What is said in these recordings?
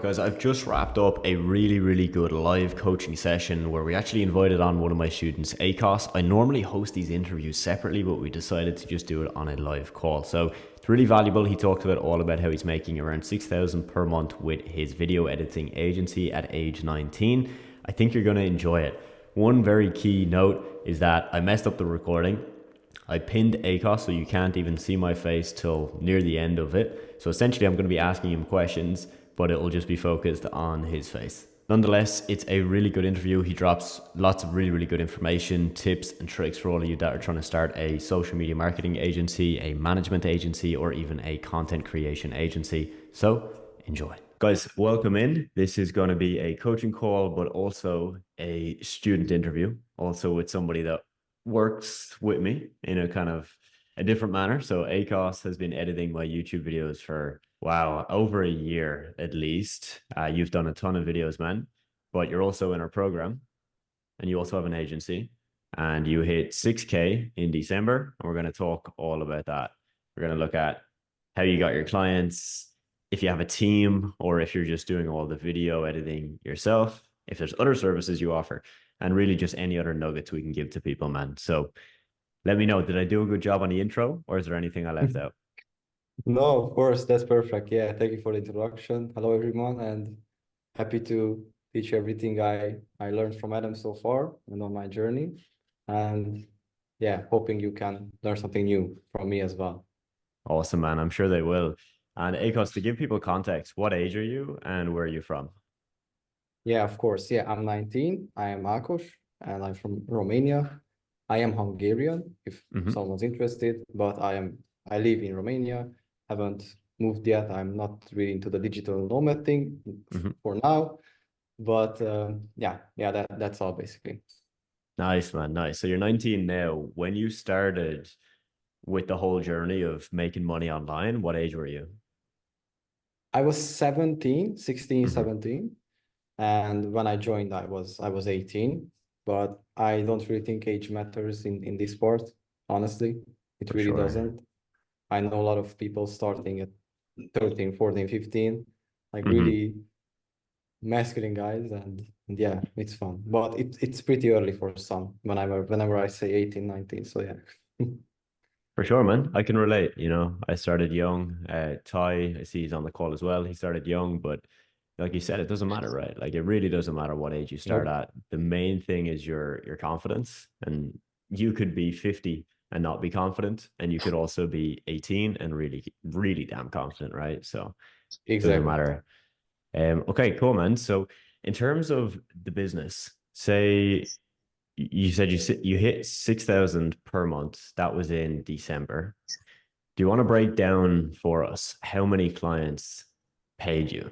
guys, I've just wrapped up a really good live coaching session where we actually invited on one of my students, ACOS. I normally host these interviews separately, but we decided to just do it on a live call. So it's really valuable. He talked all about how he's making around 6,000 per month with his video editing agency at age 19. I think you're going to enjoy it. One very key note is that I messed up the recording. I pinned ACOS so you can't even see my face till near the end of it. So essentially I'm going to be asking him questions, but it will just be focused on his face. Nonetheless, it's a really good interview. He drops lots of really good information, tips and tricks for all of you that are trying to start a social media marketing agency, a management agency, or even a content creation agency. So enjoy. Guys, welcome in. This is going to be a coaching call, but also a student interview, also with somebody that works with me in a kind of a different manner. So ACOS has been editing my YouTube videos for, wow, over a year at least. You've done a ton of videos, man, but you're also in our program and you also have an agency and you hit 6K in December. And we're going to talk all about that. We're going to look at how you got your clients, if you have a team, or if you're just doing all the video editing yourself, if there's other services you offer, and really just any other nuggets we can give to people, man. So let me know, did I do a good job on the intro, or is there anything I left out? No, of course, that's perfect. Yeah, thank you for the introduction. Hello, everyone, and happy to teach you everything I learned from Adam so far and on my journey. And yeah, hoping you can learn something new from me as well. Awesome, man. I'm sure they will. And Akos, to give people context, what age are you and where are you from? Yeah, of course. Yeah, I'm 19. I am Akos, and I'm from Romania. I am Hungarian, if Mm-hmm. someone's interested, but I live in Romania. Haven't moved yet. I'm not really into the digital nomad thing Mm-hmm. for now. But yeah, that's all basically. Nice, man. Nice. So you're 19 now. When you started with the whole journey of making money online, what age were you? I was 17, 16, Mm-hmm. 17, and when I joined I was 18, but I don't really think age matters in this sport, honestly. It For really sure. doesn't. I know a lot of people starting at 13, 14, 15, like Mm-hmm. really masculine guys, and yeah, it's fun. But it's pretty early for some whenever I say 18, 19. So yeah. For sure, man. I can relate. I started young. Ty, I see he's on the call as well. He started young, but like you said, it doesn't matter, right? Like it really doesn't matter what age you start Nope. at. The main thing is your confidence. And you could be 50 and not be confident, and you could also be 18 and really damn confident, right? So it doesn't Exactly. matter. Okay, cool, man. So in terms of the business, say you said you hit 6,000 per month. That was in December. Do you want to break down for us how many clients paid you?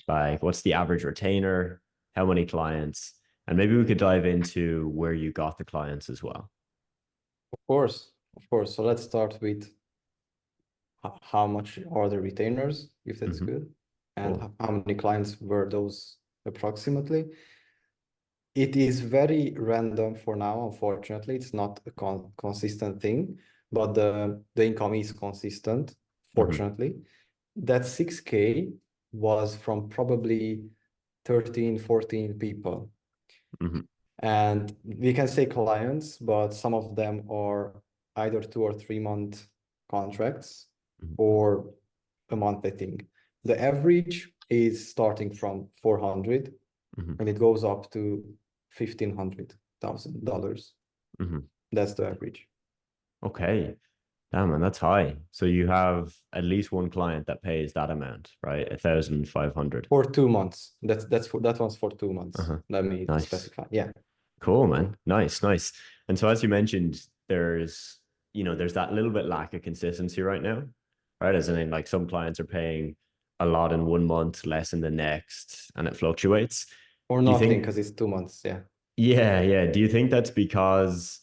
Like, what's the average retainer? How many clients? And maybe we could dive into where you got the clients as well. Of course. Of course. So let's start with how much are the retainers, if that's Hmm. good, and Cool. how many clients were those approximately. It is very random for now, unfortunately. It's not a consistent thing, but the income is consistent, Hmm. fortunately. That 6K was from probably 13, 14 people. Hmm. And we can say clients, but some of them are either 2 or 3 month contracts or a month, I think. The average is starting from 400 Hmm. and it goes up to $1,500,000. Hmm. That's the average Okay. Damn, man, that's high. So you have at least one client that pays that amount, right? 1,500. for 2 months. That one's for 2 months. Uh-huh. Let me Nice. specify. Yeah. Cool, man. Nice. And so, as you mentioned, there's that little bit lack of consistency right now, right? As in, like some clients are paying a lot in one month, less in the next, and it fluctuates. Or Do you nothing think, because it's 2 months. Yeah. yeah. Do you think that's because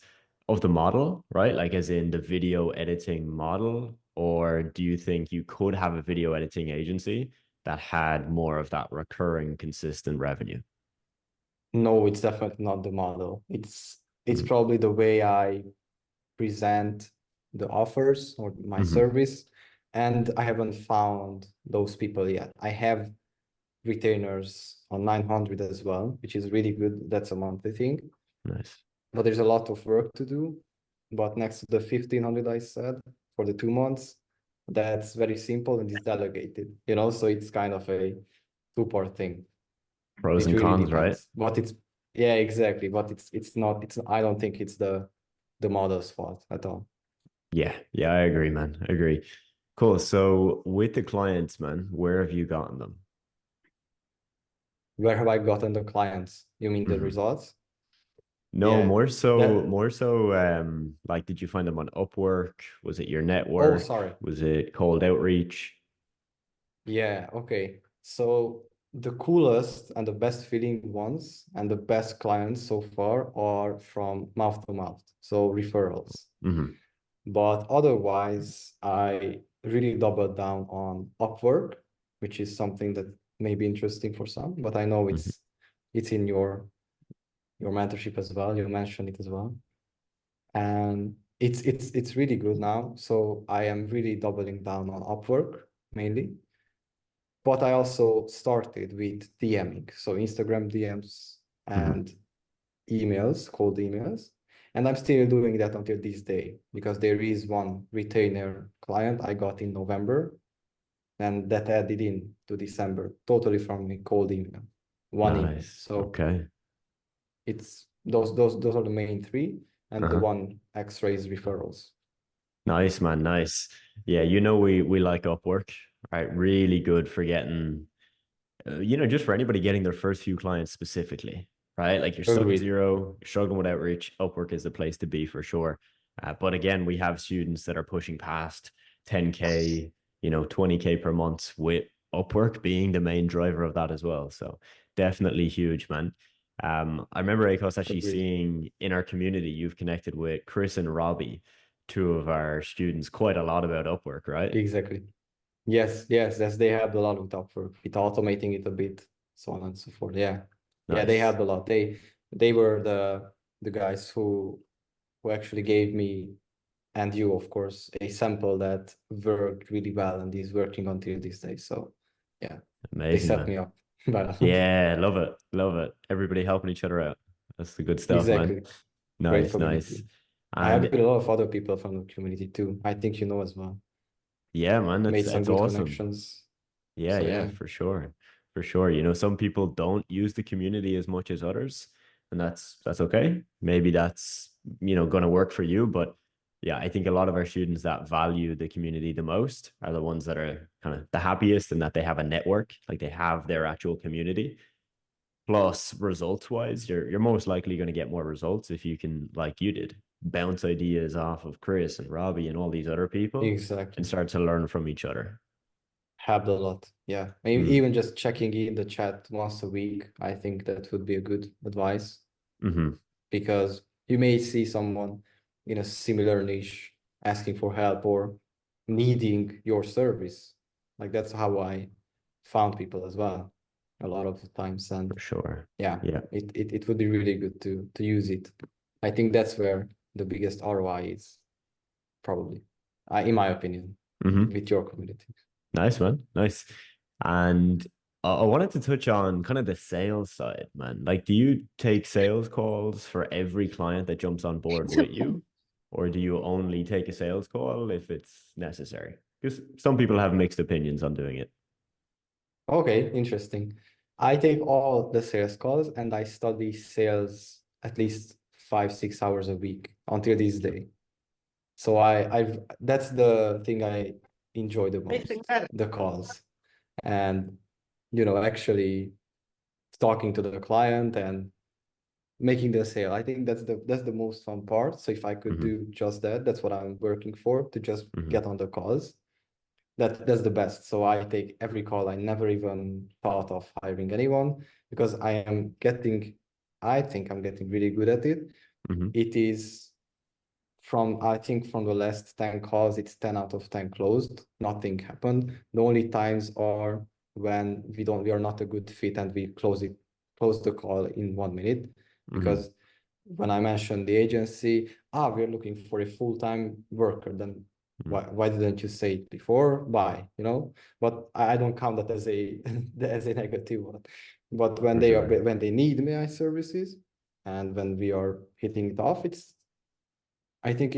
of the model, right? Like, as in the video editing model, or do you think you could have a video editing agency that had more of that recurring, consistent revenue? No, it's definitely not the model. It's Mm-hmm. probably the way I present the offers or my Mm-hmm. service, and I haven't found those people yet. I have retainers on 900 as well, which is really good. That's a monthly thing. Nice. But there's a lot of work to do. But next to the 1500 I said for the 2 months, that's very simple and it's delegated, so it's kind of a two-part thing. Pros It and really cons, right? depends. But yeah, exactly. But it's not, I don't think it's the model's fault at all. Yeah, yeah, I agree, man. I agree. Cool. So with the clients, man, where have you gotten them? Where have I gotten the clients? You mean the Hmm. results? No, Yeah. That more so, like, did you find them on Upwork? Was it your Oh, network? sorry. Was it cold outreach? Yeah, okay. So the coolest and the best feeling ones and the best clients so far are from mouth to mouth, so referrals. Hmm. But otherwise, I really doubled down on Upwork, which is something that may be interesting for some, but I know Hmm. it's in your mentorship as well. You mentioned it as well. And it's really good now. So I am really doubling down on Upwork mainly. But I also started with DMing, so Instagram DMs Hmm. and emails, cold emails. And I'm still doing that until this day because there is one retainer client I got in November and that added in to December, totally from a cold email, one email. Nice. So Okay. it's those are the main three, and the Uh-huh. one extra is referrals. Nice, man. Nice. Yeah, we like Upwork, right? Really good for getting just for anybody getting their first few clients specifically, right? Like you're stuck at Agreed. zero, you're struggling with outreach, Upwork is the place to be for sure. But again, we have students that are pushing past 10K, 20K per month with Upwork being the main driver of that as well. So definitely huge, man. I remember Akos actually Agreed. seeing in our community, you've connected with Chris and Robbie, two of our students, quite a lot about Upwork, right? Exactly. Yes, they helped a lot with Upwork, with automating it a bit, so on and so forth. Yeah. Yeah, they Nice. helped a lot. They were the guys who actually gave me, and you of course, a sample that worked really well and is working until this day. So yeah, they Amazing, set man. me up by a lot. Yeah, love it. Love it. Everybody helping each other out. That's the good stuff, man. Exactly. Great Nice, nice. community. I have And met a lot of other people from the community too. I think you know as well. yeah, man, Made some that's good awesome. connections. Yeah, So yeah, yeah, for sure. For sure. Some people don't use the community as much as others, and that's okay. Maybe that's, going to work for you, but yeah, I think a lot of our students that value the community the most are the ones that are kind of the happiest and that they have a network, like they have their actual community. Plus, results wise, you're most likely going to get more results if you can, like you did, bounce ideas off of Chris and Robbie and all these other people and exactly. start to learn from each other. Helped a lot. Yeah. Maybe Mm. even just checking in the chat once a week. I think that would be a good advice Hmm. because you may see someone in a similar niche asking for help or needing your service. Like that's how I found people as well a lot of the times. For And sure. yeah, Yeah. it would be really good to use it. I think that's where the biggest ROI is, probably, in my opinion, Hmm. with your community. Nice, man. Nice. And I wanted to touch on kind of the sales side, man. Like, do you take sales calls for every client that jumps on board with you? Or do you only take a sales call if it's necessary? Because some people have mixed opinions on doing it. Okay, interesting. I take all the sales calls and I study sales at least 5, 6 hours a week until this day. So I've that's the thing I enjoy the most, the calls. And actually talking to the client and making the sale. I think that's the most fun part. So if I could Hmm. do just that, that's what I'm working for, to just Hmm. get on the calls. That's the best. So I take every call. I never even thought of hiring anyone because I think I'm getting really good at it. Hmm. It is I think from the last 10 calls, it's 10 out of 10 closed. Nothing happened. The only times are when we are not a good fit and we close the call in 1 minute. Hmm. Because when I mentioned the agency, we're looking for a full-time worker, then Mm. Why didn't you say it before? Why, you know? But I don't count that as a as a negative one. But when For they are sure. when they need my services and when we are hitting it off, it's I think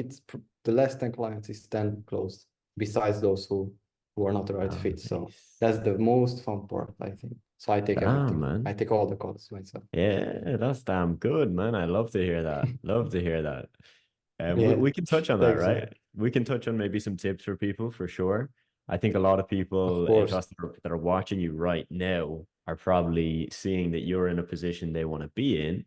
the less 10 clients is 10 closed, besides those who are not the right Oh, fit. So nice. that's the most fun part, I think. So I take Damn, everything. I man. take all the calls myself. Yeah, that's damn good, man. I love to hear that. Love to hear that. Yeah, We can touch on that, thanks, right? man. We can touch on maybe some tips for people for sure. I think a lot of Of people, course. ACOS, that are watching you right now are probably seeing that you're in a position they want to be in.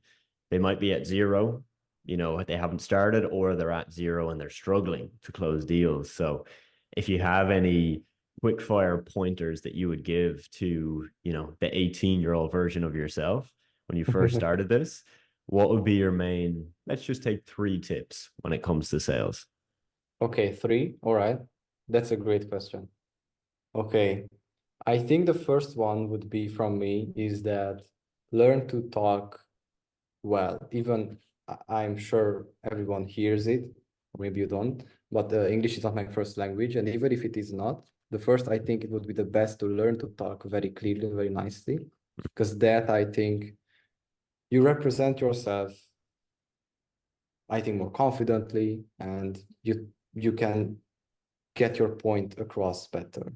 They might be at zero, they haven't started, or they're at zero and they're struggling to close deals. So if you have any quick fire pointers that you would give to, the 18-year-old version of yourself when you first started this, what would be your main, let's just take three tips when it comes to sales? Okay, three. All right. That's a great question. Okay. I think the first one would be from me is that learn to talk well. Even I'm sure everyone hears it, maybe you don't, but English is not my first language. And even if it is not, the first, I think it would be the best to learn to talk very clearly, very nicely, because that I think you represent yourself, I think, more confidently, and you can get your point across better.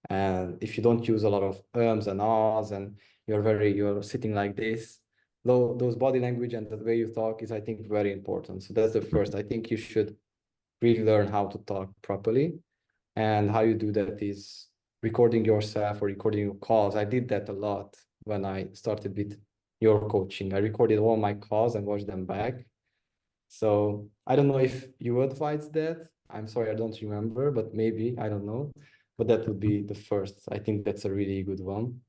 And if you don't use a lot of ums and ahs and you're sitting like this, though those body language and the way you talk is, I think, very important. So that's the first. I think you should really learn how to talk properly. And how you do that is recording yourself or recording your calls. I did that a lot when I started with your coaching. I recorded all my calls and watched them back. So I don't know if you advise that. I'm sorry, I don't remember, but maybe, I don't know. But that would be the first. I think that's a really good one.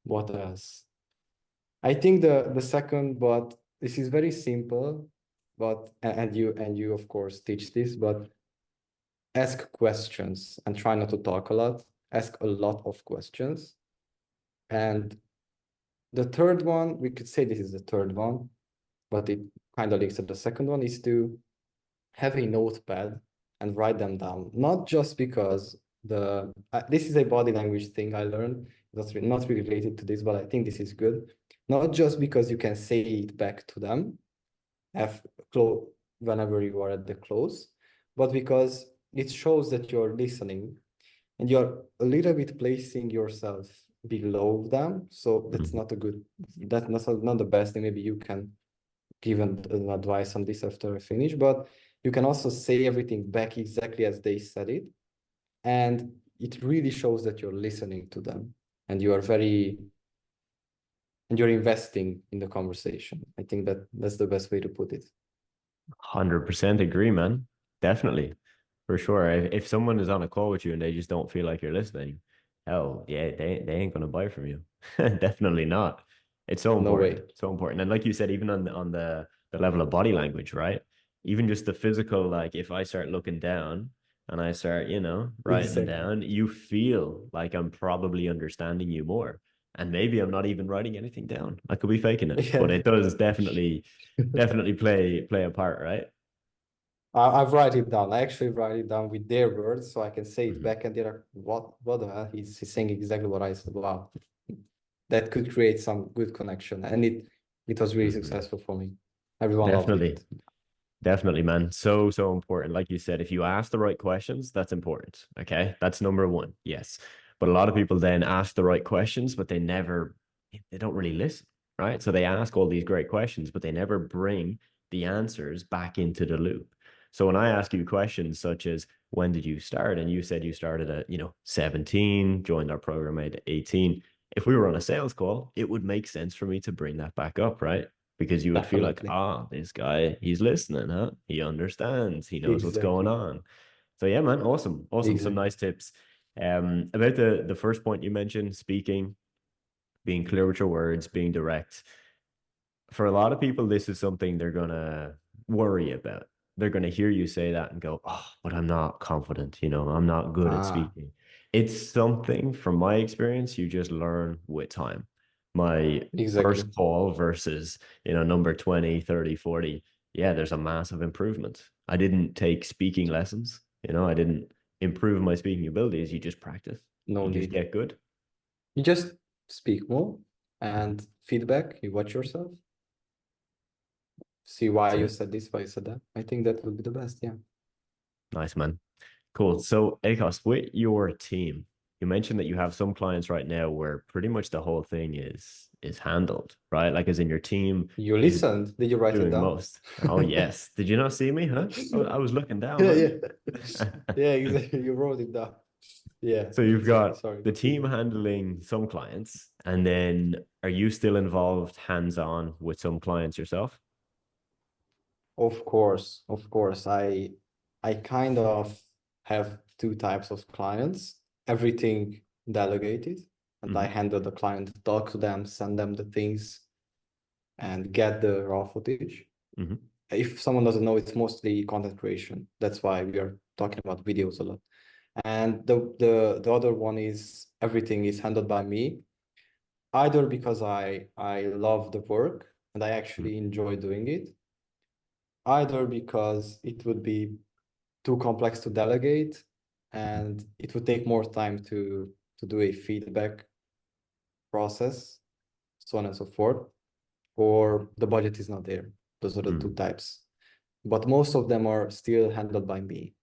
What else? I think the second, but this is very simple, but and you of course teach this, but ask questions and try not to talk a lot. Ask a lot of questions. And the third one, we could say this is the third one, but it kind of links to the second one, is to have a notepad and write them down. Not just because this is a body language thing I learned. That's not really related to this, but I think this is good. Not just because you can say it back to them af whenever you are at the close, but because it shows that you're listening and you're a little bit placing yourself below them. So that's Mhm. not a good, that's not the best thing. Maybe you can give an advice on this after I finish, but you can also say everything back exactly as they said it. And it really shows that you're listening to them and you are and you're investing in the conversation. I think that's the best way to put it. 100% agree, man. Definitely. For sure. If someone is on a call with you and they just don't feel like you're listening, hell, yeah, they ain't gonna buy from you. Definitely not. It's so No important. way. So important. And like you said, even on the level of body language, right? Even just the physical, like if I start looking down and I start, writing Exactly. down, you feel like I'm probably understanding you more. And maybe I'm not even writing anything down. I could be faking it, but Yeah. it does definitely play a part, right? I've write it down. I actually write it down with their words so I can say it Mhm. back and they're like, what the hell? He's saying exactly what I said. Wow. That could create some good connection. And it was really Mhm. successful for me. Everyone loved Definitely. it. Definitely, man. So, so important. Like you said, if you ask the right questions, that's important. Okay. That's number one. Yes. But a lot of people then ask the right questions, but they don't really listen. Right. So they ask all these great questions, but they never bring the answers back into the loop. So when I ask you questions such as, when did you start? And you said you started at, 17, joined our program at 18. If we were on a sales call, it would make sense for me to bring that back up, right? Because you would feel like, Definitely. this guy, he's listening, huh? He understands, he knows what's going Exactly. on. So yeah, man, awesome, awesome. Some Exactly. nice tips. About the first point you mentioned, speaking, being clear with your words, being direct. For a lot of people, this is something they're gonna worry about. They're gonna hear you say that and go, "Oh, but I'm not confident, I'm not good at Ah, speaking." It's something from my experience you just learn with time. My exactly. first call versus, number 20, 30, 40. yeah, there's a massive improvement. I didn't take speaking lessons, I didn't improve my speaking abilities. You just practice, No you just need. get good. You just speak more Mhm. and feedback. You watch yourself, see why That's you it. said this, why you said that. I think that would be the best. Yeah. Nice, man. Cool. So, Akos, with your team, you mentioned that you have some clients right now where pretty much the whole thing is handled, right? Like, as in your team You is listened. Did you write it doing down? most. Oh, yes. Did you not see me, huh? I was looking down, Yeah, man. yeah. Yeah, exactly. You wrote it down. Yeah, So you've exactly. got Sorry, the team continue. handling some clients, and then are you still involved hands-on with some clients yourself? Of course, of course. I kind of have two types of clients. Everything delegated, and I Hmm. handle the client, talk to them, send them the things, and get the raw footage. Hmm. If someone doesn't know, it's mostly content creation. That's why we are talking about videos a lot. And the other one is everything is handled by me, either because I love the work and I actually enjoy doing it, either because it would be too complex to delegate and it would take more time to do a feedback process, so on and so forth, or the budget is not there. Those are the two Hmm. types. But most of them are still handled by me.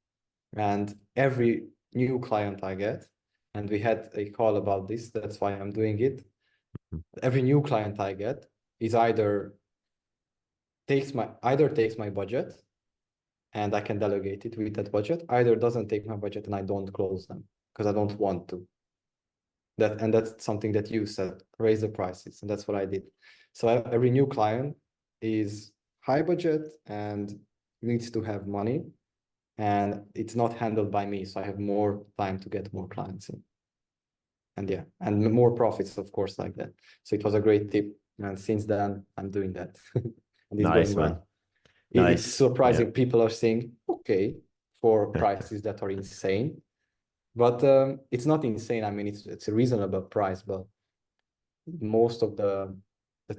And every new client I get, and we had a call about this, that's why I'm doing it. Every new client I get is either takes my budget and I can delegate it with that budget, either doesn't take my budget and I don't close them because I don't want to. That's something that you said, raise the prices, and that's what I did. So every new client is high budget and needs to have money, and it's not handled by me, so I have more time to get more clients in. And yeah, and more profits, of course, like that. So it was a great tip, and since then I'm doing that, and it's going Nice, man. well. It's Nice. Yeah. surprising. People are saying, okay, for prices that are insane, but it's not insane. I mean, it's a reasonable price, but most of the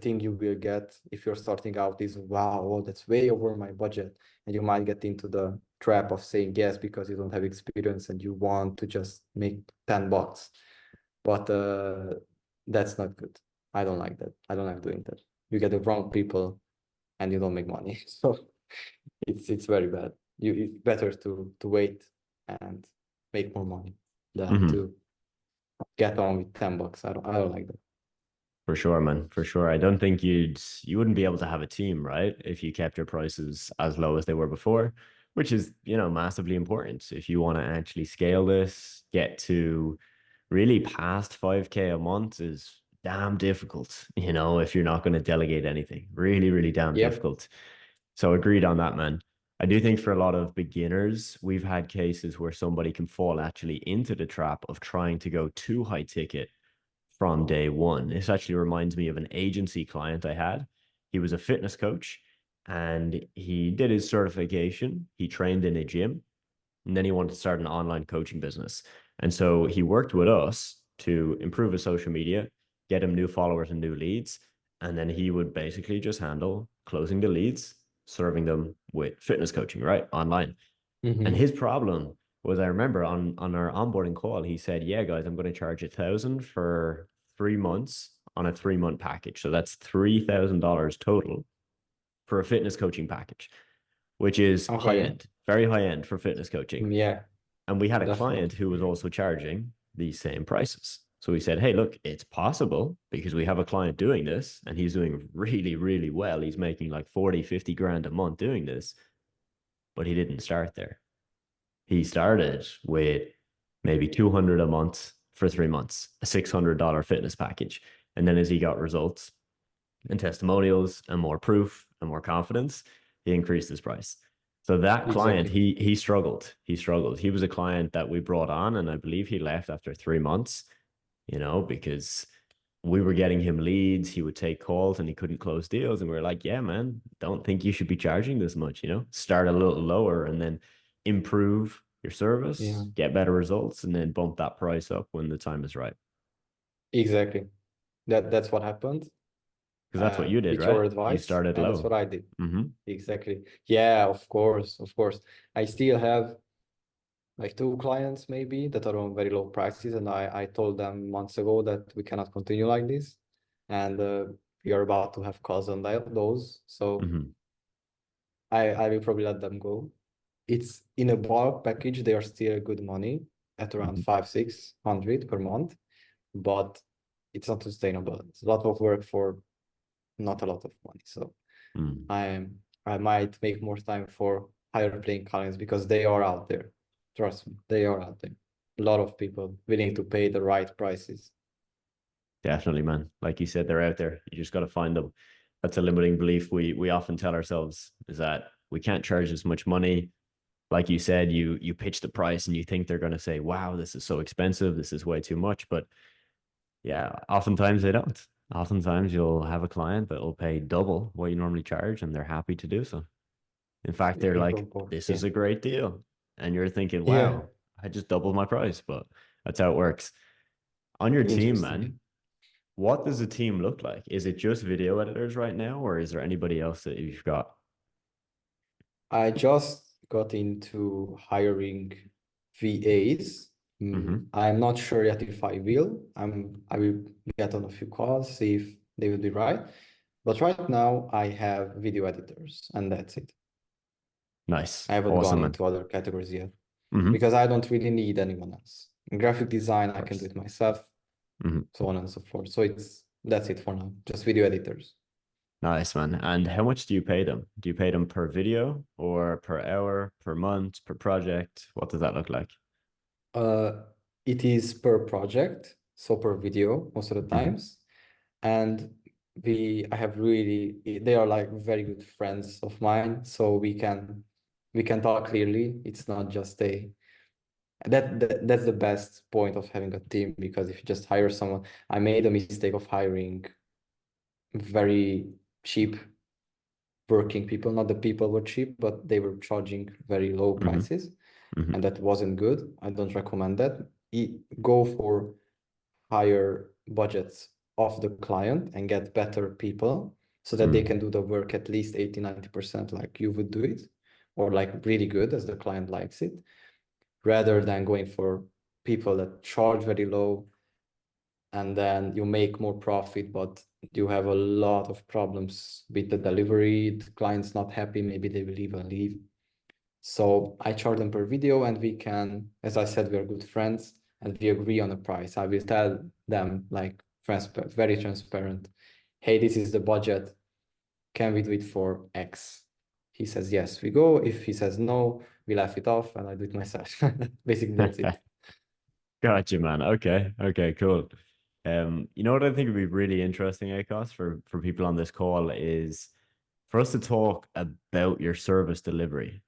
thing you will get if you're starting out is wow, oh, that's way over my budget, and you might get into the trap of saying yes because you don't have experience and you want to just make $10. But that's not good. I don't like that. I don't like doing that. You get the wrong people and you don't make money. So it's very bad. It's better to wait and make more money than Hmm. to get on with $10. I don't like that. For sure, man. For sure. I don't think you wouldn't be able to have a team, right? If you kept your prices as low as they were before, which is, massively important. If you want to actually scale this, get to really past 5K a month is damn difficult, if you're not going to delegate anything. Really, really damn Yep. difficult. So agreed on that, man. I do think for a lot of beginners, we've had cases where somebody can fall actually into the trap of trying to go too high ticket from day one. This actually reminds me of an agency client I had. He was a fitness coach and he did his certification. He trained in a gym and then he wanted to start an online coaching business. And so he worked with us to improve his social media, get him new followers and new leads. And then he would basically just handle closing the leads, serving them with fitness coaching, right? Online. And Mm-hmm. his problem was, I remember on our onboarding call, he said, "Yeah, guys, I'm going to charge 1,000 for 3 months on a 3-month package. So that's $3,000 total for a fitness coaching package, which is high Okay. end, very high end for fitness coaching." Yeah, And we had a client definitely. who was also charging these same prices. So we said, "Hey, look, it's possible because we have a client doing this and he's doing really, really well. He's making like 40, 50 grand a month doing this, but he didn't start there. He started with maybe 200 a month for 3 months, a $600 fitness package. And then as he got results and testimonials and more proof and more confidence, he increased his price. So that client, Exactly. he struggled. He struggled. He was a client that we brought on, and I believe he left after 3 months, because we were getting him leads. He would take calls and he couldn't close deals. And we were like, yeah, man, don't think you should be charging this much, start a little lower and then improve your Yeah, service, get better results, and then bump that price up when the time is right. exactly. That's what happened. Because that's what you did, with your right? You advice, started and that's low. what I did. Mm-hmm. Exactly. Yeah, of course, of course. I still have like two clients maybe that are on very low prices, and I told them months ago that we cannot continue like this, and we are about to have calls on those. So Mm-hmm. I will probably let them go. It's in a bulk package, they are still good money at around Mm-hmm. 500-600 per month, but it's not sustainable. It's a lot of work for not a lot of money. So Mm. I might make more time for higher paying clients because they are out there. Trust me, they are out there. A lot of people willing to pay the right prices. Definitely, man. Like you said, they're out there. You just got to find them. That's a limiting belief we often tell ourselves is that we can't charge as much money. Like you said, you pitch the price and you think they're going to say, "Wow, this is so expensive. This is way too much." But yeah, oftentimes they don't. Oftentimes you'll have a client that will pay double what you normally charge, and they're happy to do so. In fact, they're like, "This Yeah. is a great deal," and you're thinking, Yeah. "Wow, I just doubled my price." But that's how it works. On your team, Interesting. man, what does the team look like? Is it just video editors right now, or is there anybody else that you've got? I just got into hiring VAs. Mm-hmm. I'm not sure yet if I will. I will get on a few calls, see if they will be right. But right now I have video editors and that's it. Nice. I haven't Awesome, gone man. into other categories yet Mm-hmm. Of because I don't really need anyone else. In graphic design, I can do course. it myself, Mm-hmm. so on and so forth. So that's it for now. Just video editors. Nice, man. And how much do you pay them? Do you pay them per video or per hour, per month, per project? What does that look like? Uh, it is per project, so per video most of the Mm-hmm. times. And I have really, they are like very good friends of mine, so we can talk clearly. It's not just that's the best point of having a team, because if you just hire someone, I made a mistake of hiring very cheap working people. Not the people were cheap, but they were charging very low Mm-hmm. prices, Mm-hmm. and that wasn't good. I don't recommend that. Go for higher budgets of the client and get better people so that they Mm. can do the work at least 80-90% like you would do it, or like really good as the client likes it, rather than going for people that charge very low and then you make more profit, but you have a lot of problems with the delivery. The client's not happy, maybe they will even leave. So I charge them per video, and we can, as I said, we are good friends and we agree on a price. I will tell them like very transparent. Hey, this is the budget. Can we do it for X? He says yes, we go. If he says no, we laugh it off and I do it myself. Basically, that's it. Gotcha, man. Okay. Okay, cool. You know what I think would be really interesting, Akos, for people on this call is for us to talk about your service delivery.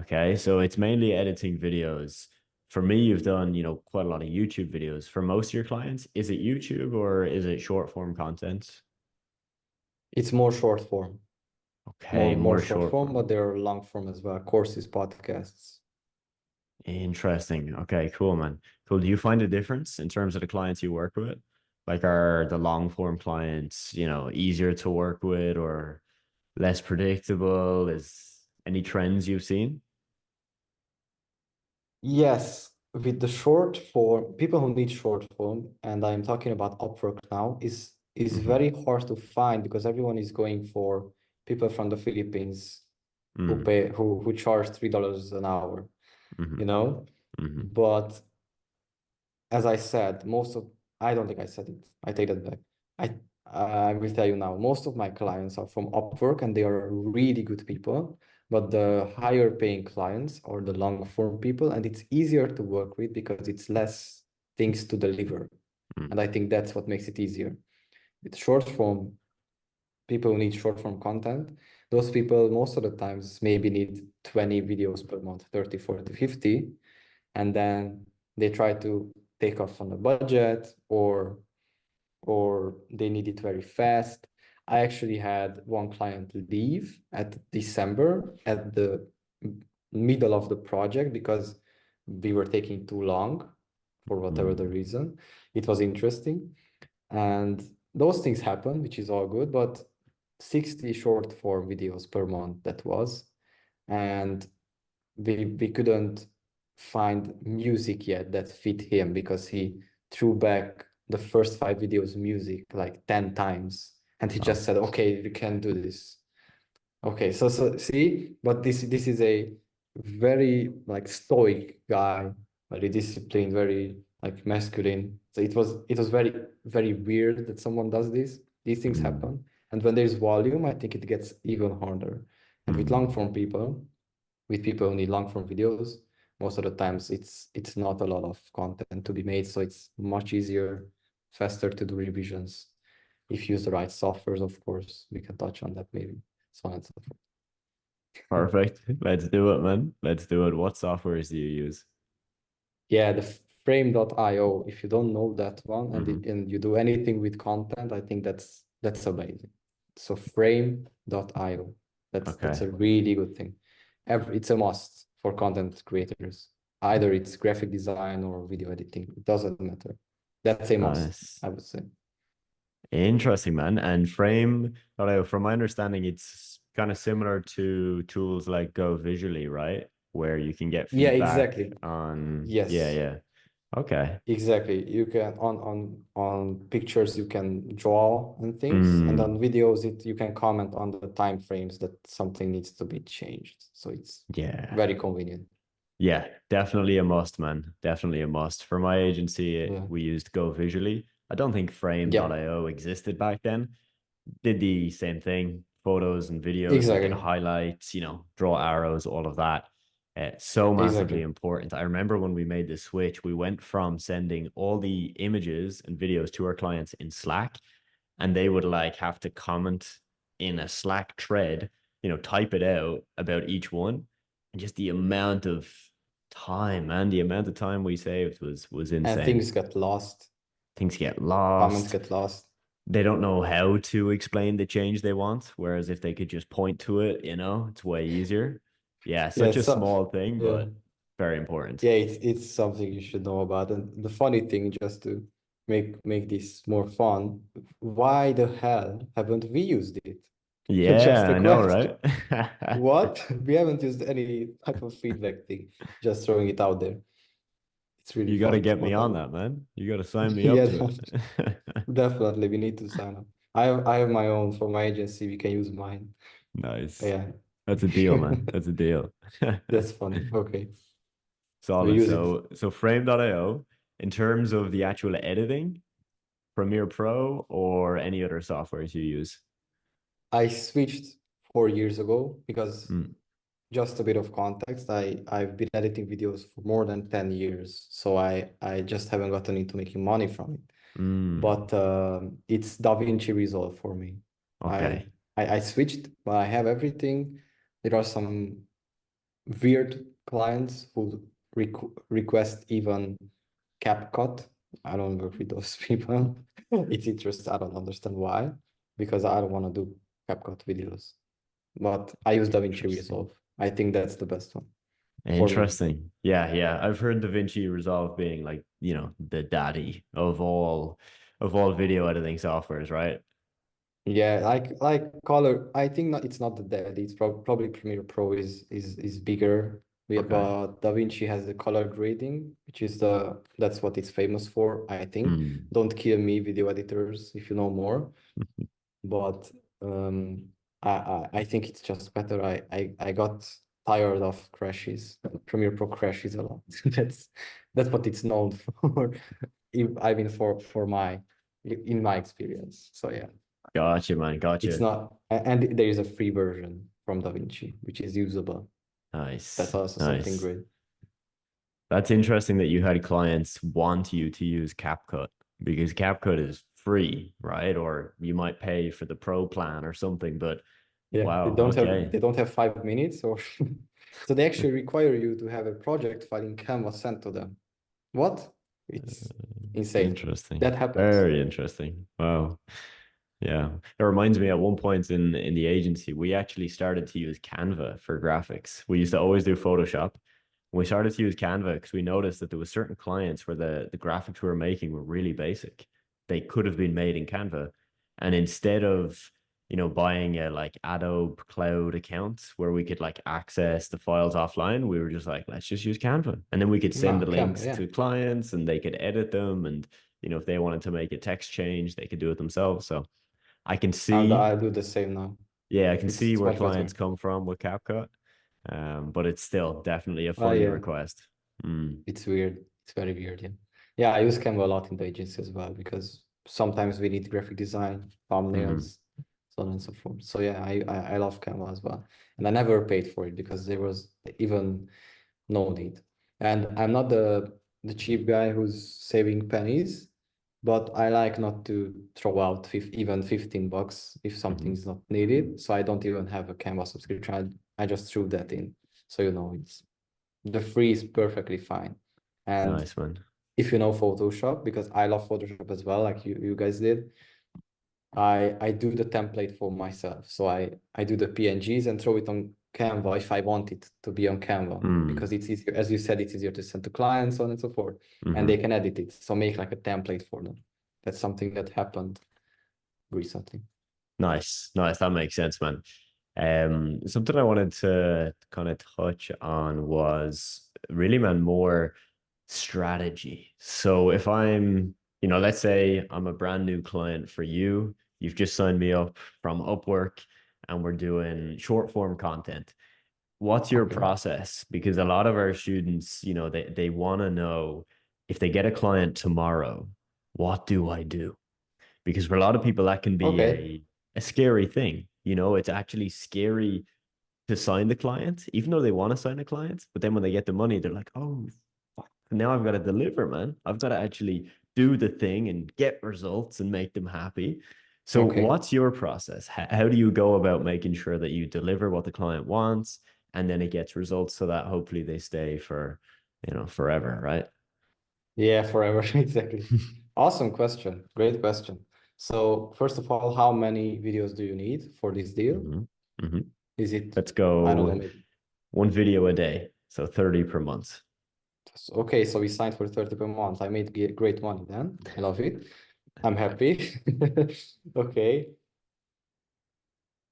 Okay, so it's mainly editing videos. For me, you've done, quite a lot of YouTube videos. For most of your clients, is it YouTube or is it short form content? It's more short form, Okay, more more short short form, form. but there are long form as well, courses, podcasts. Interesting. Okay, cool, man. Cool. Do you find a difference in terms of the clients you work with? Like, are the long form clients, easier to work with or less predictable? Is any trends you've seen? Yes, with the short form, people who need short form, and I'm talking about Upwork now, is Mm-hmm. very hard to find because everyone is going for people from the Philippines Mm, who charge $3 an hour, mm-hmm. you know? Mm-hmm. But as I said, I don't think I said it. I take that back. I will tell you now, most of my clients are from Upwork and they are really good people, but the higher paying clients are the long form people, and it's easier to work with because it's less things to deliver. Mm, And I think that's what makes it easier. With short form, people who need short form content, those people most of the times maybe need 20 videos per month, 30, 40, 50, and then they try to take off on the budget, or they need it very fast. I actually had one client leave at December at the middle of the project because we were taking too long for whatever the mm, reason. It was interesting. And those things happen, which is all good, but 60 short form videos per month that was, and we couldn't find music yet that fit him because he threw back the first 5 videos music like 10 times, and he Oh, just said, okay, we can do this. Okay, so see, but this is a very like stoic guy, very disciplined, very like masculine. So it was very weird that someone does this. These things mm, happen, and when there's volume, I think it gets even harder. And with long mm. form people, with people who need long form videos, most of the times it's not a lot of content to be made, so it's much easier, faster to do revisions. If you use the right softwares, of course, we can touch on that maybe, so on and so forth. Perfect. Let's do it, man. Let's do it. What softwares do you use? Yeah, the frame.io, if you don't know that one and Hmm. and you do anything with content, I think that's amazing. So frame.io, that's Okay. a really good thing. It's a must for content creators. Either it's graphic design or video editing, it doesn't matter. That's a must, Nice. I would say. Interesting, man. And Frame.io, from my understanding, it's kind of similar to tools like Go Visually, right? Where you can get Yeah, feedback exactly. on, yeah, Yes. yeah. Okay. Exactly. You can on pictures you can draw and things, and Mm, on videos you can comment on the time frames that something needs to be changed. So it's yeah. very convenient. Yeah, definitely a must, man. Definitely a must. For my agency, Yeah. we used Go Visually. I don't think Yeah, Frame.io existed back then. Did the same thing, photos and videos, you can exactly. highlights, draw arrows, all of that. So massively Exactly. important. I remember when we made the switch, we went from sending all the images and videos to our clients in Slack, and they would like have to comment in a Slack thread, type it out about each one. And just the amount of time, man, the amount of time we saved was And insane. things get lost, Things get comments lost. get lost. They don't know how to explain the change they want. Whereas if they could just point to it, it's way easier. Yeah, Yeah, such a small thing, yeah. but very important. Yeah, it's something you should know about. And the funny thing, just to make this more fun, why the hell haven't we used it? Just Yeah, a I know, question. right? What? We haven't used any type of feedback thing, just throwing it out there. It's really You got to fun, get me but on that, man. You got to sign me up yeah, to it. definitely we need to sign up. I have my own for my agency. We can use mine. Nice. Yeah, That's a deal, man. That's a deal. that's funny. Okay, we Solid. use it. So Frame.io, in terms of the actual editing, Premiere Pro or any other softwares you use? I switched 4 years ago because Mm, just a bit of context. I've been editing videos for more than 10 years, so I just haven't gotten into making money from it. mm, But it's DaVinci Resolve for me. I, okay. I switched, but I have everything. There are some weird clients who request even CapCut. I don't work with those people. It's interesting. I don't understand why, because I don't want to do CapCut videos. But I use DaVinci Interesting. Resolve. I think that's the best one for me. Interesting. Yeah, yeah. I've heard DaVinci Resolve being like, the daddy of all video editing softwares, right? Yeah, like color. I think not, it's not the dead. It's probably Premiere Pro is bigger. Okay. But DaVinci has the color grading, which is that's what it's famous for, I think. Mm. Don't kill me, video editors, if you know more. But I think it's just better. I got tired of crashes. Premiere Pro crashes a lot. That's what it's known for. I mean for my in my experience. So yeah. Gotcha, man. It's Gotcha. not, and there is a free version from DaVinci, which is usable. That's Nice. also something Nice. great. That's interesting that you had clients want you to use CapCut because CapCut is free, right? Or you might pay for the pro plan or something, but Yeah, wow, they okay. don't have 5 minutes or so they actually require you to have a project file in Canva sent to them. What? It's insane. Interesting. That happens. Very interesting. Wow. Yeah. It reminds me at one point in the agency, we actually started to use Canva for graphics. We used to always do Photoshop. We started to use Canva because we noticed that there were certain clients where the graphics we were making were really basic. They could have been made in Canva. And instead of, buying a like Adobe Cloud account where we could like access the files offline, we were just like, let's just use Canva. And then we could send the No, Canva, links yeah. to clients and they could edit them. And, if they wanted to make a text change, they could do it themselves. So I can And see, I do the same now. yeah, I can It's see it's where much better. clients come from with CapCut. But it's still definitely a Oh funny yeah, request. Mm, it's weird. It's very weird. Yeah. Yeah, I use Canva a lot in the agency as well because sometimes we need graphic design, hmm thumbnails, so on and so forth. So yeah, I love Canva as well. And I never paid for it because there was even no need. And I'm not the cheap guy who's saving pennies, but I like not to throw out even $15 if something hmm is not needed. So I don't even have a Canva subscription. I just threw that in. So it's the free is perfectly fine. And Nice one. if you know Photoshop, because I love Photoshop as well, like you guys did, I do the template for myself. So I do the PNGs and throw it on Canva if I want it to be on Canva Mm, because it's easier, as you said, it's easier to send to clients, so on and so forth, and they hmm can edit it. So make like a template for them. That's something that happened recently. Nice, nice. That makes sense, man. Something I wanted to kind of touch on was really, man, more strategy. So if I'm, let's say I'm a brand new client for you, you've just signed me up from Upwork and we're doing short form content. What's your Okay. process? Because a lot of our students, they want to know if they get a client tomorrow, what do I do? Because for a lot of people, that can be Okay. a scary thing. It's actually scary to sign the client, even though they want to sign a client. But then when they get the money, they're like, oh, fuck, now I've got to deliver, man. I've got to actually do the thing and get results and make them happy. So, Okay. what's your process? How do you go about making sure that you deliver what the client wants and then it gets results so that hopefully they stay for, forever, right? Yeah, forever. Exactly. Awesome question. Great question. So first of all, how many videos do you need for this deal? hmm hmm Is it, Let's I don't know, go maybe. one video a day. So 30 per month. Okay, so we signed for 30 per month. I made great money then. I love it. I'm happy. Okay.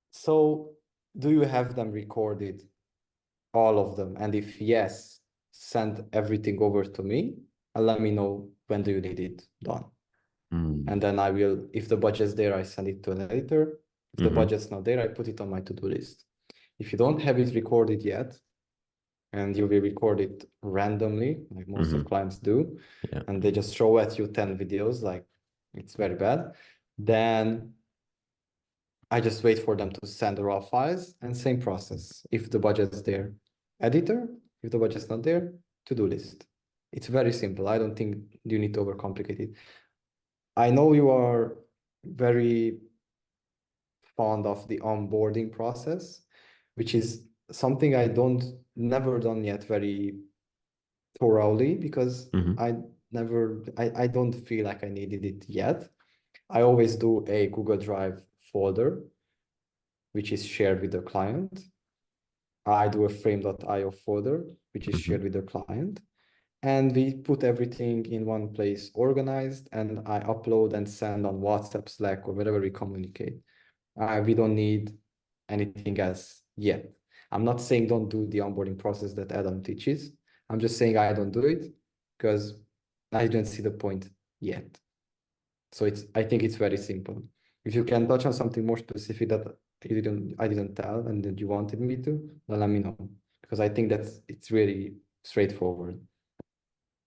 So do you have them recorded, all of them? And if yes, send everything over to me and let me know when do you need it done. And Mm. then I will, if the budget's there, I send it to an editor. If the hmm budget's not there, I put it on my to-do list. If you don't have it recorded yet, and you will record it randomly, like most of hmm clients do, Yeah. and they just throw at you 10 videos, like it's very bad, then I just wait for them to send the raw files and same process. If the budget's there, editor. If the budget's not there, to-do list. It's very simple. I don't think you need to overcomplicate it. I know you are very fond of the onboarding process, which is something I don't never done yet very thoroughly because hmm I don't feel like I needed it yet. I always do a Google Drive folder, which is shared with the client. I do a frame.io folder, which is hmm shared with the client. And we put everything in one place organized, and I upload and send on WhatsApp, Slack, or wherever we communicate. We don't need anything else yet. I'm not saying don't do the onboarding process that Adam teaches. I'm just saying I don't do it because I didn't see the point yet. So I think it's very simple. If you can touch on something more specific that I didn't tell and that you wanted me to, then let me know. Because I think it's really straightforward.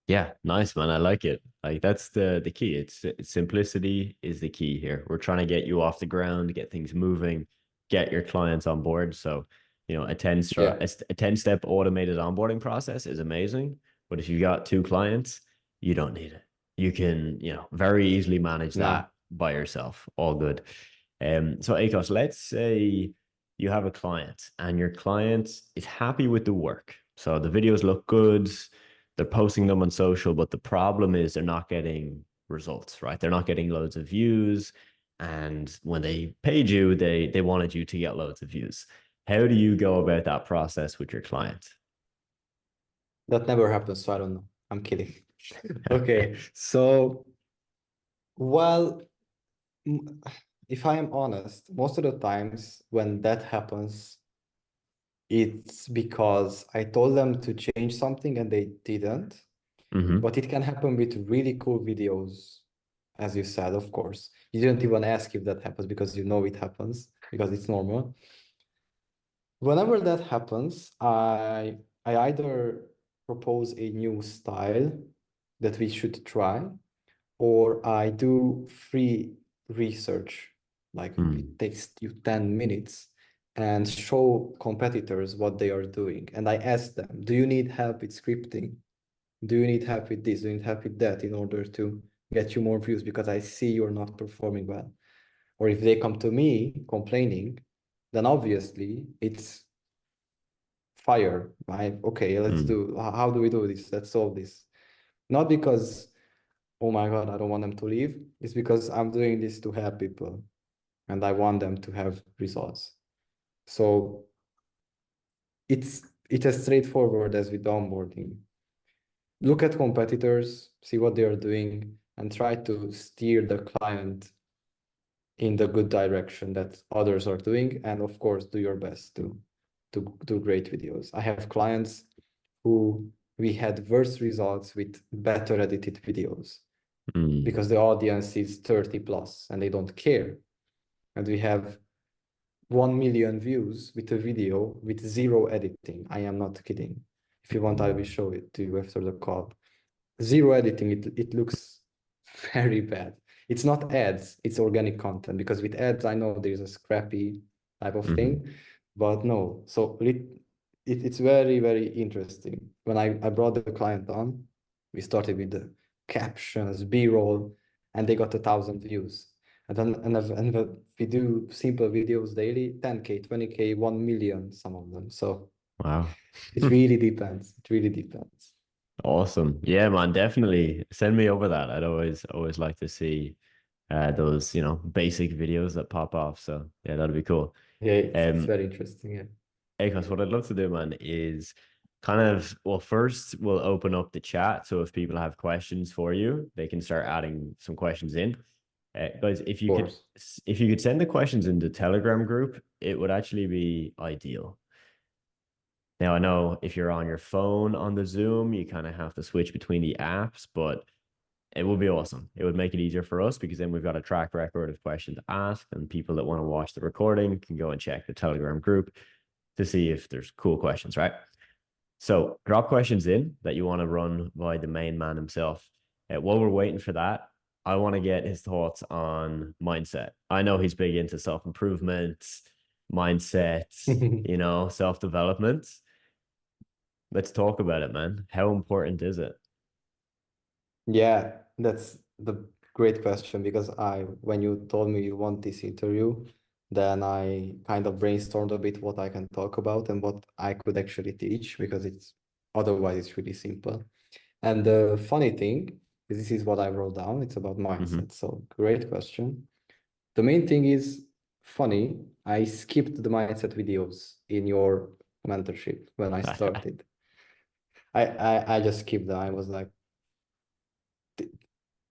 Yeah, nice, man. I like it. Like that's the key. It's simplicity is the key here. We're trying to get you off the ground, get things moving, get your clients on board. So, Yeah. a 10-step automated onboarding process is amazing. But if you got two clients, you don't need it. You can, very easily manage No. that by yourself. All good. So Akos, let's say you have a client and your client is happy with the work. So the videos look good, they're posting them on social, but the problem is they're not getting results, right? They're not getting loads of views. And when they paid you, they wanted you to get loads of views. How do you go about that process with your client? That never happens, so I don't know. I'm kidding. Okay, so well, mm, if I am honest, most of the times when that happens, it's because I told them to change something and they didn't. Mm-hmm. But it can happen with really cool videos, as you said, of course. You didn't even ask if that happens because you know it happens, because it's normal. Whenever that happens, I either propose a new style that we should try, or I do free research. Like Mm. it takes you 10 minutes and show competitors what they are doing. And I ask them, do you need help with scripting? Do you need help with this? Do you need help with that in order to get you more views? Because I see you're not performing well. Or if they come to me complaining, then obviously it's fire. Okay, let's Mm. do, how do we do this? Let's solve this. Not because, oh my God, I don't want them to leave. It's because I'm doing this to help people and I want them to have results. So it's as straightforward as with onboarding. Look at competitors, see what they are doing, and try to steer the client in the good direction that others are doing. And of course, do your best to do great videos. I have clients who we had worse results with better edited videos Mm. because the audience is 30 plus and they don't care. And we have 1 million views with a video with zero editing. I am not kidding. If you want, I will show it to you after the call. Zero editing, it looks very bad. It's not ads, it's organic content, because with ads I know there's a scrappy type of Mm-hmm. thing, but no. So it's very, very interesting. When I brought the client on, we started with the captions, b-roll, and they got 1,000 views. And then we do simple videos daily, 10K, 20K, 1 million, some of them. So Wow. it really depends. It really depends. Awesome. Yeah, man, definitely send me over that. I'd always like to see those, basic videos that pop off. So yeah, that'd be cool. Yeah, it's Um, very interesting. Yeah. Akos, what I'd love to do, man, is kind of, well, first we'll open up the chat. So if people have questions for you, they can start adding some questions in. Guys, Of course. if you could send the questions in the Telegram group, it would actually be ideal. Now, I know if you're on your phone on the Zoom, you kind of have to switch between the apps, but it would be awesome. It would make it easier for us because then we've got a track record of questions asked, and people that want to watch the recording can go and check the Telegram group to see if there's cool questions, right? So drop questions in that you want to run by the main man himself. While we're waiting for that, I want to get his thoughts on mindset. I know he's big into self-improvement, mindset, self-development. Let's talk about it, man. How important is it? Yeah, that's the great question, because when you told me you want this interview, then I kind of brainstormed a bit what I can talk about and what I could actually teach, because otherwise it's really simple. And the funny thing is, this is what I wrote down. It's about Mm-hmm. mindset. So great question. The main thing is funny. I skipped the mindset videos in your mentorship when I started. I just skipped them. I was like,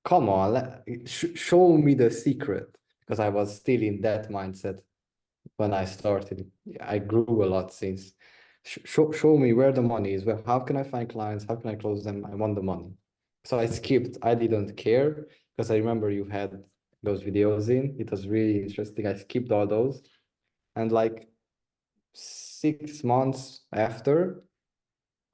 come on, show me the secret, because I was still in that mindset when I started. I grew a lot since. Show me where the money is. Well, how can I find clients? How can I close them? I want the money. So I skipped. I didn't care because I remember you had those videos in. It was really interesting. I skipped all those. And like 6 months after,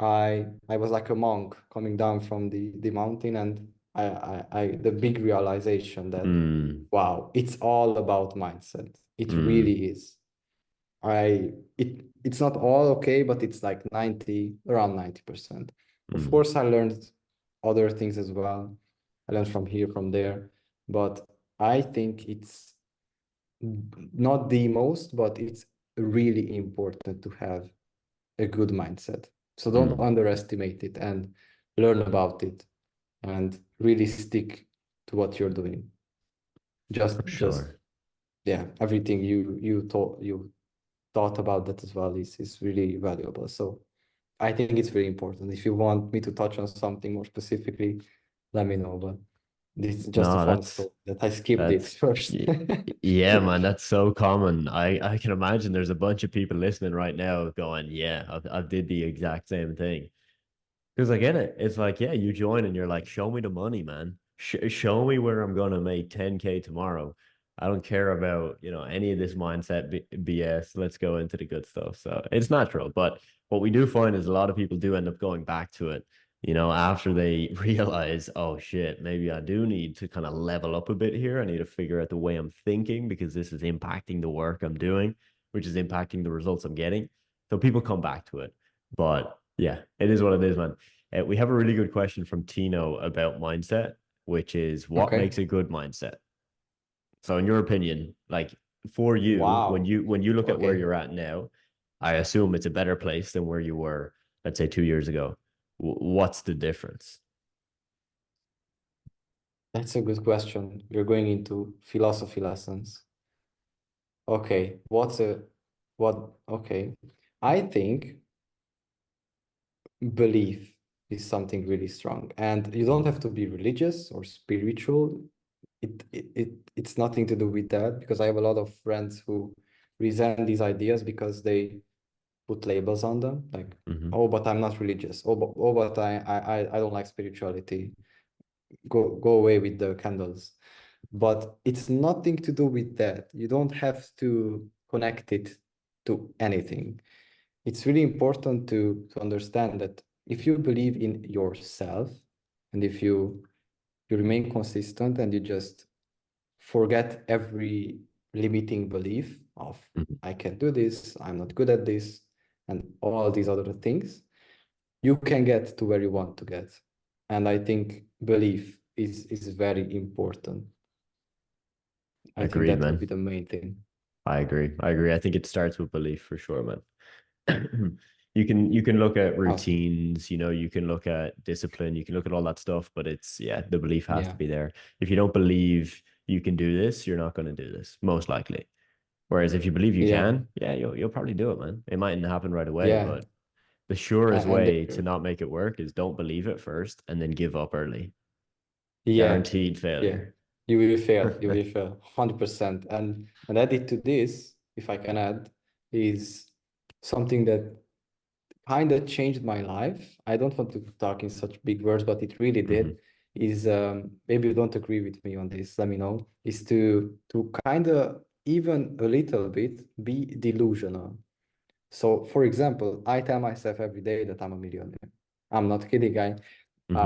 I was like a monk coming down from the mountain, and I the big realization that, Mm, wow, it's all about mindset. It mm, really is. It's not all okay, but it's like around 90%. Of mm, course, I learned other things as well. I learned from here, from there, but I think it's not the most, but it's really important to have a good mindset. So don't mm. underestimate it, and learn about it, and really stick to what you're doing. For Just sure. yeah, everything you thought about that as well is really valuable. So I think it's very important. If you want me to touch on something more specifically, let me know. But This is just a No, fun story that I skipped it that's first. y- yeah, man, that's so common. I can imagine there's a bunch of people listening right now going, yeah, I did the exact same thing. Because I get it. It's like, yeah, you join and you're like, show me the money, man. Show me where I'm gonna make 10K tomorrow. I don't care about, any of this mindset BS. Let's go into the good stuff. So it's natural. But what we do find is a lot of people do end up going back to it, after they realize, oh shit, maybe I do need to kind of level up a bit here. I need to figure out the way I'm thinking because this is impacting the work I'm doing, which is impacting the results I'm getting. So people come back to it. But yeah, it is what it is, man. We have a really good question from Tino about mindset, which is what Okay. makes a good mindset? So, in your opinion, like for you, when Wow. you look at where Okay. you're at now, I assume it's a better place than where you were, let's say 2 years ago. What's the difference? That's a good question. We're going into philosophy lessons. Okay. Okay. I think belief is something really strong, and you don't have to be religious or spiritual. It's nothing to do with that, because I have a lot of friends who resent these ideas because they put labels on them, like, Hmm. oh, but I'm not religious. Oh, but I don't like spirituality. Go away with the candles. But it's nothing to do with that. You don't have to connect it to anything. It's really important to understand that if you believe in yourself, and if you remain consistent, and you just forget every limiting belief of I can't do this, I'm not good at this, and all these other things, you can get to where you want to get. And I think belief is very important. I think Agreed, that would man. be the main thing. I agree. I agree. I think it starts with belief for sure, man. You can look at Awesome. routines, you can look at discipline, you can look at all that stuff, but it's yeah, the belief has to Yeah. be there. If you don't believe you can do this, you're not going to do this, most likely. Whereas if you believe you Yeah. can, yeah, you'll probably do it, man. It mightn't happen right away, Yeah. but the surest And way to there, not make it work is don't believe it first and then give up early. yeah. Guaranteed Yeah. failure. You will fail. You will fail 100%. And added to this, if I can add, is something that kind of changed my life. I don't want to talk in such big words, but it really Hmm. did. Is maybe you don't agree with me on this, let me know. Is to kind of even a little bit be delusional. So, for example, I tell myself every day that I'm a millionaire. I'm not kidding. Hmm.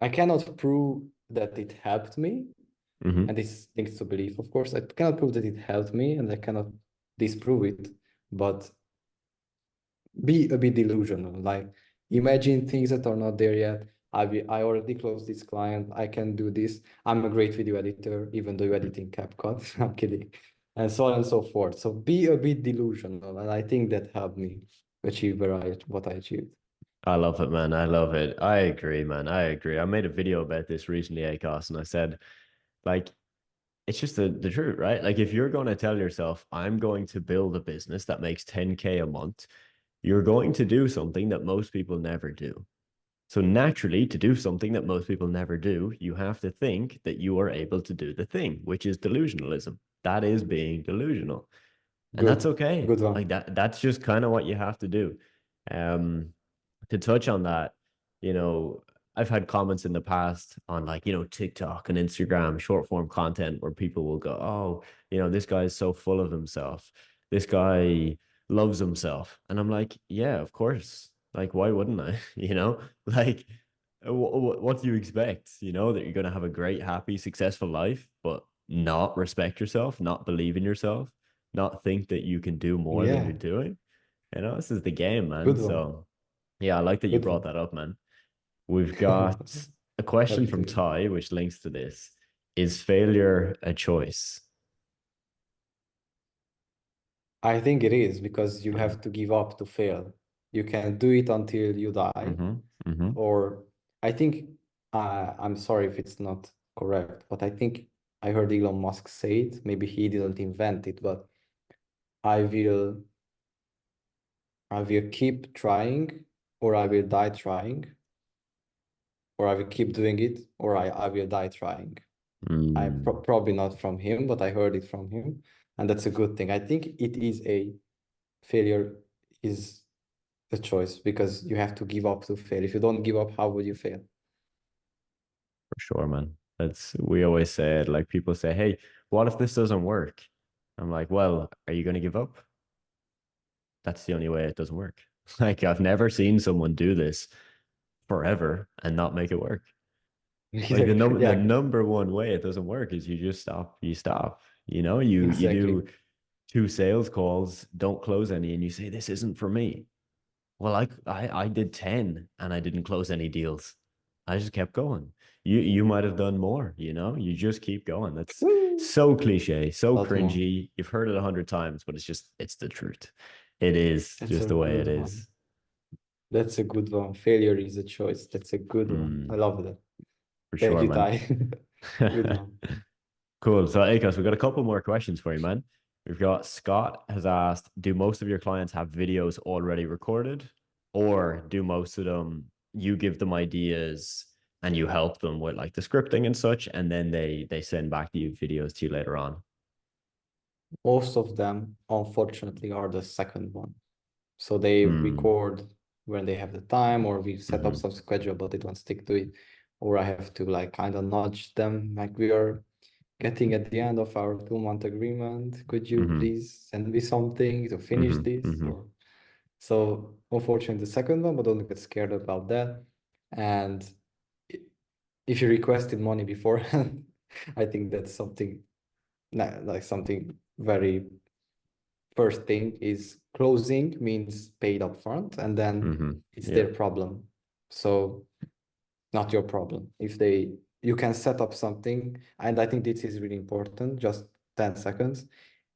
I cannot prove that it helped me, and Hmm. this things to believe. Of course, I cannot prove that it helped me, and I cannot disprove it. But be a bit delusional. Like, imagine things that are not there yet. I already closed this client. I can do this. I'm a great video editor, even though you edit in CapCut. I'm kidding. And so on and so forth. So be a bit delusional. And I think that helped me achieve what I achieved. I love it, man. I love it. I agree, man. I agree. I made a video about this recently, Acos, and I said, like, it's just the truth, right? Like, if you're going to tell yourself, I'm going to build a business that makes 10K a month, you're going to do something that most people never do. So, naturally, to do something that most people never do, you have to think that you are able to do the thing, which is delusionalism. That is being delusional. And that's Good. okay. Good one. Like that's just kind of what you have to do. Um, to touch on that, you know, I've had comments in the past on like, TikTok and Instagram, short form content where people will go, oh, this guy is so full of himself. This guy loves himself. And I'm like, yeah, of course. Like, why wouldn't I? Like, what do you expect? That you're going to have a great, happy, successful life, but not respect yourself, not believe in yourself, not think that you can do more than you're Yeah. doing. This is the game, man. Good one. So, yeah, I like that you Good brought one. that up, man. We've got a question Happy to from hear. Ty, which links to this. Is failure a choice? I think it is, because you Mm-hmm. have to give up to fail. You can do it until you die. Mm-hmm. Mm-hmm. Or I think, I'm sorry if it's not correct, but I think I heard Elon Musk say it. Maybe he didn't invent it, but I will I will keep trying, or I will die trying. or I will keep doing it, or I will die trying. Mm, Probably not from him, but I heard it from him, and that's a good thing. I think it is a failure is a choice because you have to give up to fail. If you don't give up, how would you fail? for sure, man. That's we always say it. Like people say, "Hey, what if this doesn't work?" I'm like, "Well, are you going to give up?" That's the only way it doesn't work. Like I've never seen someone do this forever and not make it work. Like the Yeah, number one way it doesn't work is you just stop. You stop. You know, you exactly. do two sales calls, don't close any, and you say this isn't for me. Well, I did 10 and I didn't close any deals. I just kept going. You might have done more, you know? You just keep going. That's Woo! so cliche, so Lot more. cringy. You've heard it 100 times, but it's the truth. It is That's just a the way it good is. one. That's a good one. Failure is a choice. That's a good one. I Mm, love that. for Thank sure, you, man. Ty. Good one. Cool. So, Akos, we've got a couple more questions for you, man. We've got Scott has asked, do most of your clients have videos already recorded, or do most of them you give them ideas and you help them with like the scripting and such, and then they send back to you videos to you later on? Most of them, unfortunately, are the second one. So they Mm, record when they have the time, or we set up mm-hmm, some schedule, but they don't stick to it. Or I have to like kind of nudge them, like we are getting at the end of our 2 month agreement. Could you mm-hmm, please send me something to finish mm-hmm, this? mm-hmm, Or so unfortunately the second one, but don't get scared about that. And if you requested money beforehand, I think that's something like something very first thing is closing means paid upfront, and then mm-hmm. it's Yeah. their problem. So not your problem. If they you can set up something, and I think this is really important, just 10 seconds,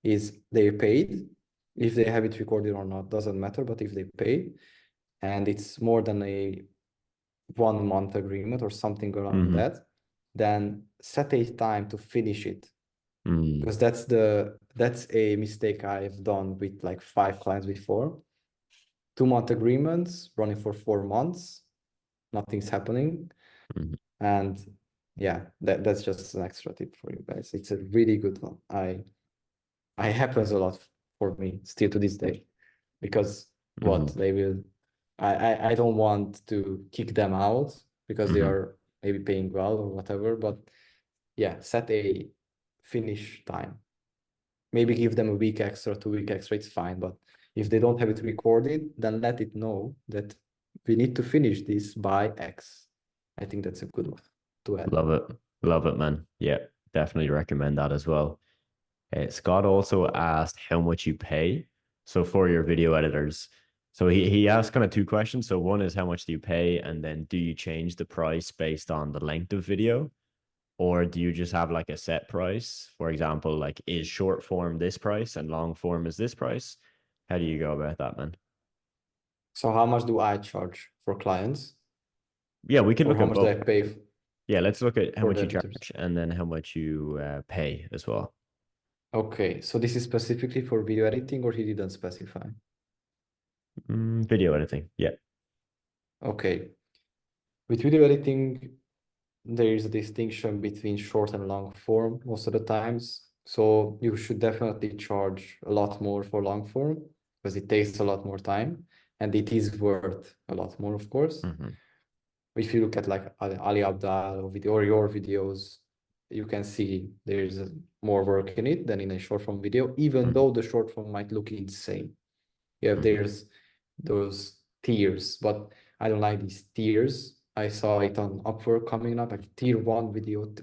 is they paid. If they have it recorded or not, doesn't matter, but if they paid and it's more than a 1 month agreement or something around Mm-hmm, that, then set a time to finish it. mm, Because that's a mistake I've done with like 5 clients before. 2 month agreements running for 4 months, nothing's happening. mm-hmm, And yeah, that's just an extra tip for you guys. It's a really good one. I happens a lot for me still to this day because what mm-hmm, they will I don't want to kick them out because they mm-hmm, are maybe paying well or whatever, but yeah, set a finish time. Maybe give them a week extra, 2 week extra, it's fine. But if they don't have it recorded, then let it know that we need to finish this by X. I think that's a good one to add. love it. Love it, man. Yeah, definitely recommend that as well. Scott also asked how much you pay. So for your video editors. So he asked kind of two questions. So one is how much do you pay? And then do you change the price based on the length of video? Or do you just have like a set price? For example, like is short form this price and long form is this price? How do you go about that, man? So how much do I charge for clients, Yeah, we can or look how at much do both. I pay Yeah, let's look at how for much the you editors? charge and then how much you pay as well. Okay, so this is specifically for video editing, or he didn't specify? Video editing. Yeah. Okay, with video editing, there is a distinction between short and long form most of the times. So you should definitely charge a lot more for long form because it takes a lot more time and it is worth a lot more, of course. Hmm. If you look at like Ali Abdal or video or your videos, you can see there's more work in it than in a short form video, even Hmm. though the short form might look insane. Yeah, Hmm. there's those tiers, but I don't like these tiers. I saw it on Upwork coming up, like tier one video.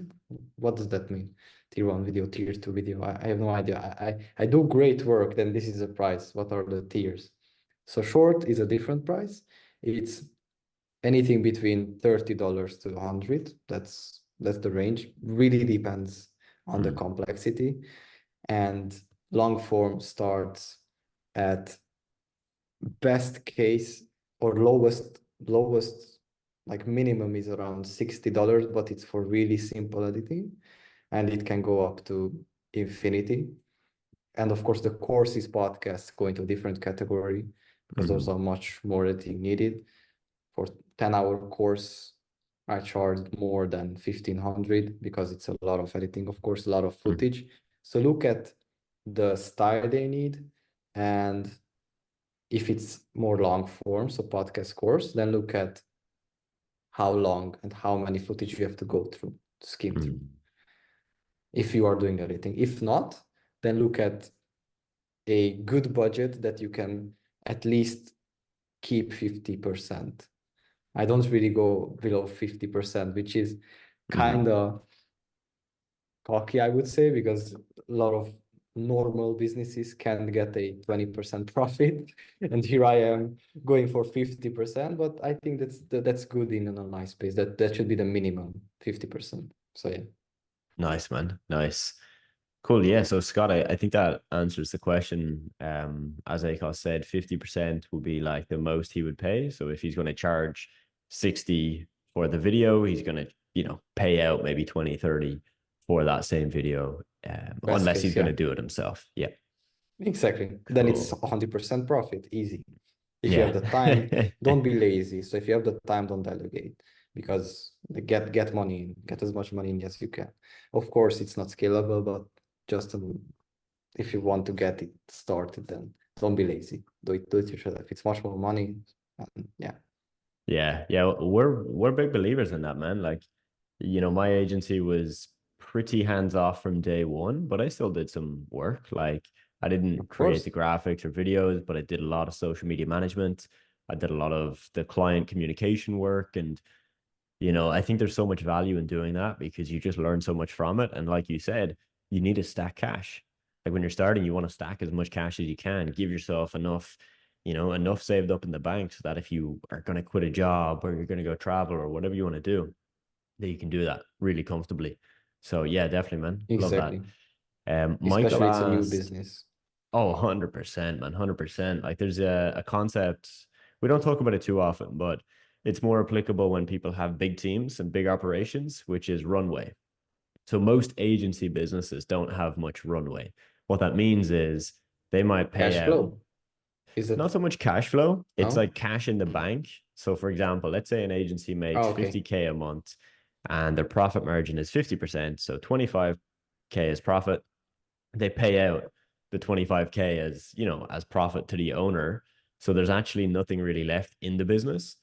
What does that mean? Tier one video, tier two video. I have no idea. I do great work, then this is a price. What are the tiers? So short is a different price. It's anything between $30 to 100. That's the range. Really depends on the Hmm. complexity. And long form starts at best case or lowest like minimum is around $60, but it's for really simple editing, and it can go up to infinity. And of course the courses podcasts go into a different category because those Hmm. are much more editing needed. For 10-hour course, I charge more than 1500 because it's a lot of editing, of course, a lot of Mm, footage. So look at the style they need, and if it's more long form, so podcast course, then look at how long and how many footage you have to go through, to skim through, mm, if you are doing editing. If not, then look at a good budget that you can at least keep 50%. I don't really go below 50%, which is kind mm. of cocky, I would say, because a lot of normal businesses can get a 20% profit. And here I am going for 50%, but I think that's good in an online space. That should be the minimum, 50%. So yeah. Nice, man. Nice. Cool. Yeah. So Scott, I think that answers the question. As Akos said, 50% will be like the most he would pay. So if he's going to charge 60 for the video, he's going to, pay out maybe 20, 30 for that same video. Best Unless he's case, going yeah. to do it himself. Yeah. Exactly. Then it's Cool. 100% profit, easy. If you have Yeah. the time, don't be lazy. So if you have the time, don't delegate, because get money in, get as much money in as you can. Of course, it's not scalable, but just if you want to get it started, then don't be lazy. Do it yourself. It's much more money. And yeah, Yeah, yeah, we're big believers in that, man. Like, my agency was pretty hands off from day one, but I still did some work. Like, I didn't of create the course. graphics or videos, but I did a lot of social media management. I did a lot of the client communication work, and I think there's so much value in doing that because you just learn so much from it. And like you said, you need to stack cash. Like when you're starting, you want to stack as much cash as you can, give yourself enough, enough saved up in the bank so that if you are going to quit a job or you're going to go travel or whatever you want to do, that you can do that really comfortably. So yeah, definitely, man. Love that. Exactly. Michael Especially it's a new asked, business. oh, 100%, man, 100%. Like there's a concept, we don't talk about it too often, but it's more applicable when people have big teams and big operations, which is runway. So most agency businesses don't have much runway. What that means is they might pay Cash out flow. Is not it? so much cash flow, it's No? like cash in the bank. So for example, let's say an agency makes Oh, okay. 50K a month and their profit margin is 50%, so 25K is profit. They pay out the 25K as, as profit to the owner. So there's actually nothing really left in the business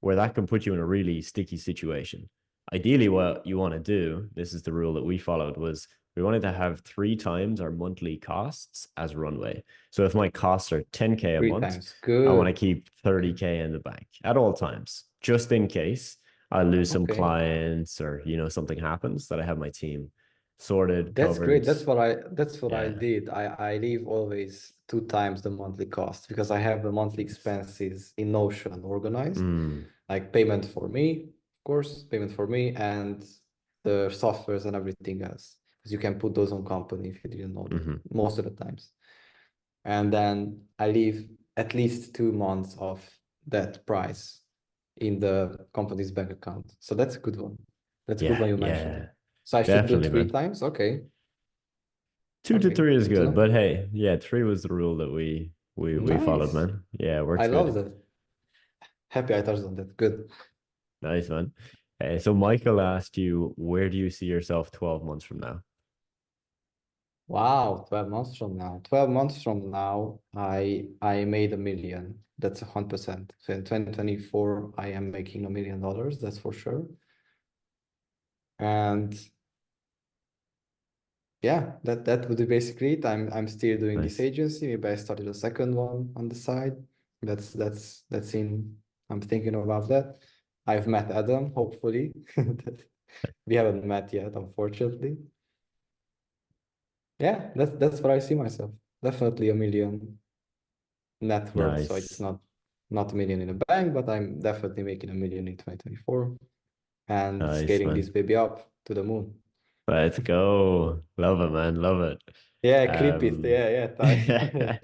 where that can put you in a really sticky situation. Ideally, what you want to do, this is the rule that we followed, was we wanted to have 3 times our monthly costs as runway. So if my costs are 10K a Three month, times. I want to Good. keep 30K in the bank at all times, just in case I lose some Okay. clients or, something happens that I have my team sorted, That's great. covered. That's what I Yeah. did. I leave always 2 times the monthly cost because I have the monthly expenses in Notion organized, Mm, like payment for me, of course, payment for me, and the softwares and everything else. Because you can put those on company if you didn't know that hmm. most of the times. And then I leave at least 2 months of that price in the company's bank account. So that's a good one. That's a good one Yeah, you mentioned. yeah, So I should do definitely, three man. times. Okay. Two to Okay. three is Good to good, but know. hey, yeah, three was the rule that we followed, Nice. man. Yeah, I works love good. that. Happy I touched on that. Good. Nice, man. So Michael asked you, where do you see yourself 12 months from now? Wow, 12 months from now. 12 months from now, I made 1 million. That's 100%. So in 2024, I am making $1 million, that's for sure. And yeah, that would be basically it. I'm still doing this Nice, agency. Maybe I started a second one on the side. That's in I'm thinking about that. I've met Adam, hopefully. We haven't met yet, unfortunately. Yeah, that's what I see myself. Definitely 1 million net worth. So it's nice, not 1 million in a bank, but I'm definitely making 1 million in 2024 and nice, scaling this man. baby up to the moon. Let's go. Love it, man. Love it. Yeah, clip it. Um, Yeah, yeah, Ty.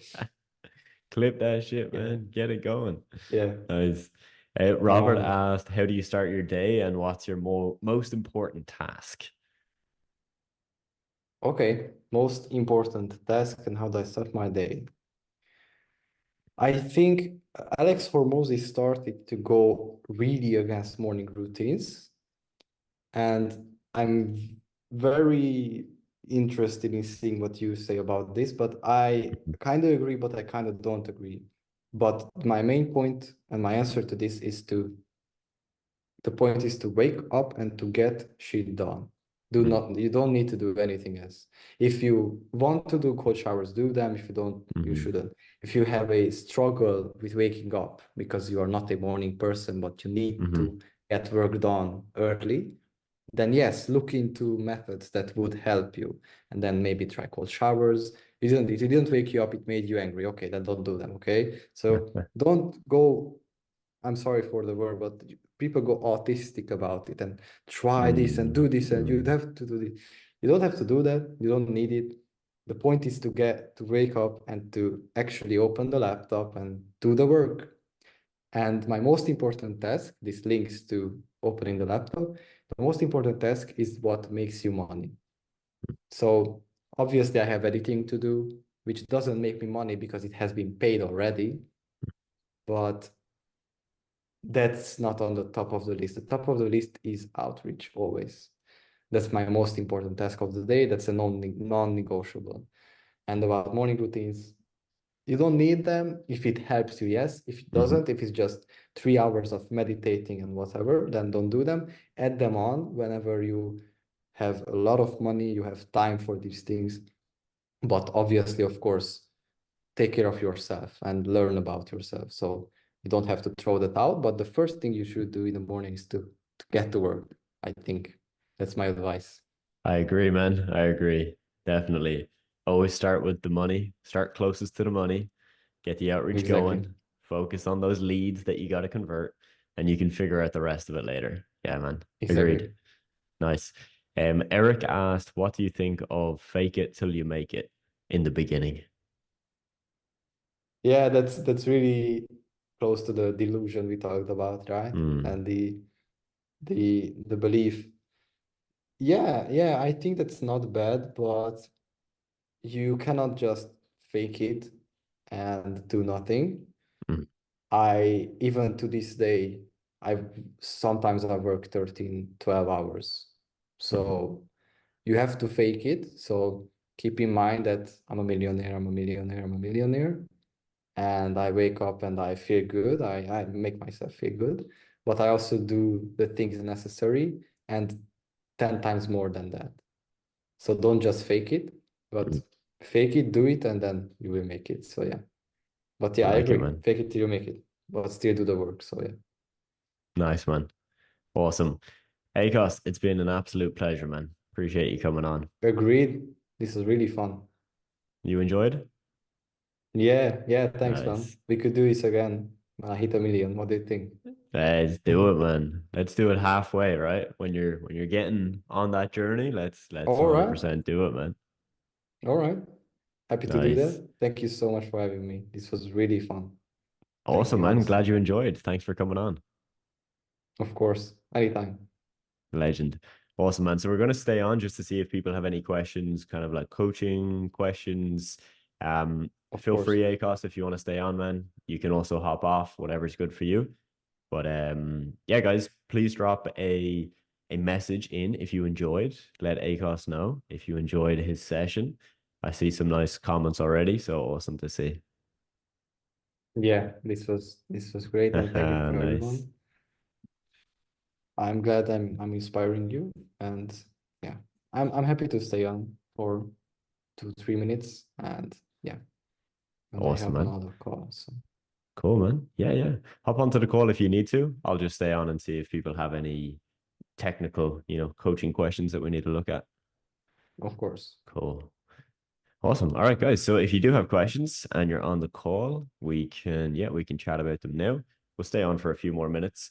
clip that shit, Yeah, man. Get it going. yeah. Nice. Come Robert on. asked, how do you start your day and what's your most important task? Okay, most important task and how do I start my day? I think Alex Hormozzi started to go really against morning routines. And I'm very interested in seeing what you say about this, but I kind of agree, but I kind of don't agree. But my main point and my answer to this is to the point is to wake up and to get shit done. You don't need to do anything else. If you want to do cold showers, do them. If you don't, you Mm-hmm. shouldn't. If you have a struggle with waking up because you are not a morning person, but you need Mm-hmm. to get work done early, then yes, look into methods that would help you. And then maybe try cold showers. It didn't wake you up, it made you angry. Okay, then don't do them. Okay. So don't go, I'm sorry for the word, but people go autistic about it and try this and do this, and you'd Mm-hmm. have to do this. You don't have to do that. You don't need it. The point is to get to wake up and to actually open the laptop and do the work. And my most important task, this links to opening the laptop. The most important task is what makes you money. So obviously I have editing to do, which doesn't make me money because it has been paid already, but that's not on the top of the list. The top of the list is outreach always. That's my most important task of the day. That's a non-negotiable. And about morning routines, you don't need them if it helps you, yes. If it Mm-hmm. doesn't, if it's just 3 hours of meditating and whatever, then don't do them. Add them on whenever you have a lot of money, you have time for these things. But obviously, of course, take care of yourself and learn about yourself. So you don't have to throw that out. But the first thing you should do in the morning is to get to work. I think that's my advice. I agree, man. I agree. Definitely. Always start with the money, start closest to the money, get the outreach Exactly. going, focus on those leads that you got to convert, and you can figure out the rest of it later. Yeah, man. Agreed. Exactly. Nice. Eric asked, what do you think of fake it till you make it in the beginning? Yeah, that's really close to the delusion we talked about, right? Mm, And the belief. Yeah, yeah, I think that's not bad, but you cannot just fake it and do nothing. mm, I even to this day, I work 13, 12 hours. mm, So you have to fake it. So keep in mind that I'm a millionaire, I'm a millionaire, I'm a millionaire. And I wake up and I feel good. I make myself feel good. But I also do the things necessary and 10 times more than that. So don't just fake it, but mm. fake it, do it, and then you will make it. So yeah. But I yeah, I like it, agree. man. Fake it till you make it, but still do the work. So yeah. Nice, man. Awesome. Acos, it's been an absolute pleasure, man. Appreciate you coming on. Agreed. This is really fun. You enjoyed? Yeah, yeah, thanks, man. Nice. We could do this again when I hit a million. What do you think? Let's do it, man. Let's do it halfway, right? When you're getting on that journey, let's All right. 100% do it, man. All right. Happy to do Nice. that. Thank you so much for having me. This was really fun. Thank Awesome, you, man. Glad honestly. you enjoyed. Thanks for coming on. Of course. Anytime. Legend. Awesome, man. So we're going to stay on just to see if people have any questions, kind of like coaching questions. Of Feel course. free, Acos, if you want to stay on, man. You can also hop off, whatever's good for you. But yeah, guys, please drop a message in if you enjoyed. Let Acos know if you enjoyed his session. I see some nice comments already, so awesome to see. Yeah, this was great, and thank you for Nice. everyone. I'm glad I'm inspiring you, and yeah, I'm happy to stay on for 2, 3 minutes, and yeah, and I Awesome, have man. another call. So Cool, man. Yeah, yeah. Hop onto the call if you need to. I'll just stay on and see if people have any technical, coaching questions that we need to look at. of course. Cool. Awesome. All right, guys. So if you do have questions and you're on the call, we can chat about them now. We'll stay on for a few more minutes.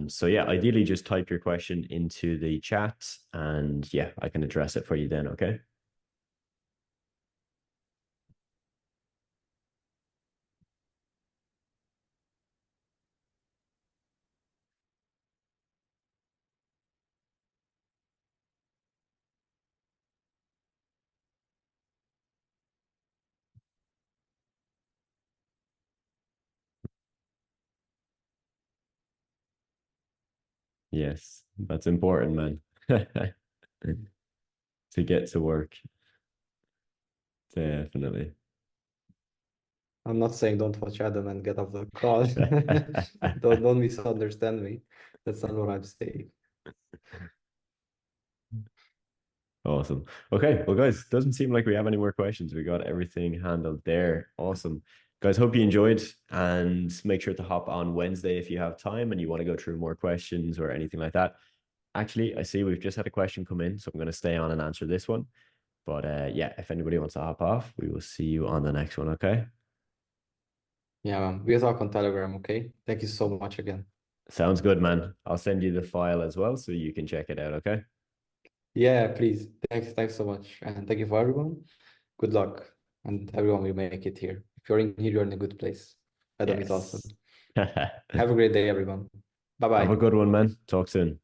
So yeah, ideally just type your question into the chat and yeah, I can address it for you then, okay? Yes, that's important, man. To get to work. Definitely. I'm not saying don't watch Adam and get off the call. Don't misunderstand me. That's not what I'm saying. Awesome. Okay. Well, guys, doesn't seem like we have any more questions. We got everything handled there. Awesome. Guys, hope you enjoyed and make sure to hop on Wednesday if you have time and you want to go through more questions or anything like that. Actually, I see we've just had a question come in, so I'm going to stay on and answer this one. But yeah, if anybody wants to hop off, we will see you on the next one. Okay. Yeah, man. We'll talk on Telegram, okay? Thank you so much again. Sounds good, man. I'll send you the file as well so you can check it out. Okay. Yeah, please. Thanks so much. And thank you for everyone. Good luck. And everyone will make it here. If you're in here, you're in a good place. Adam is also. Yes. Have Have a great day, everyone. Bye a bye. good one, man. Talk soon.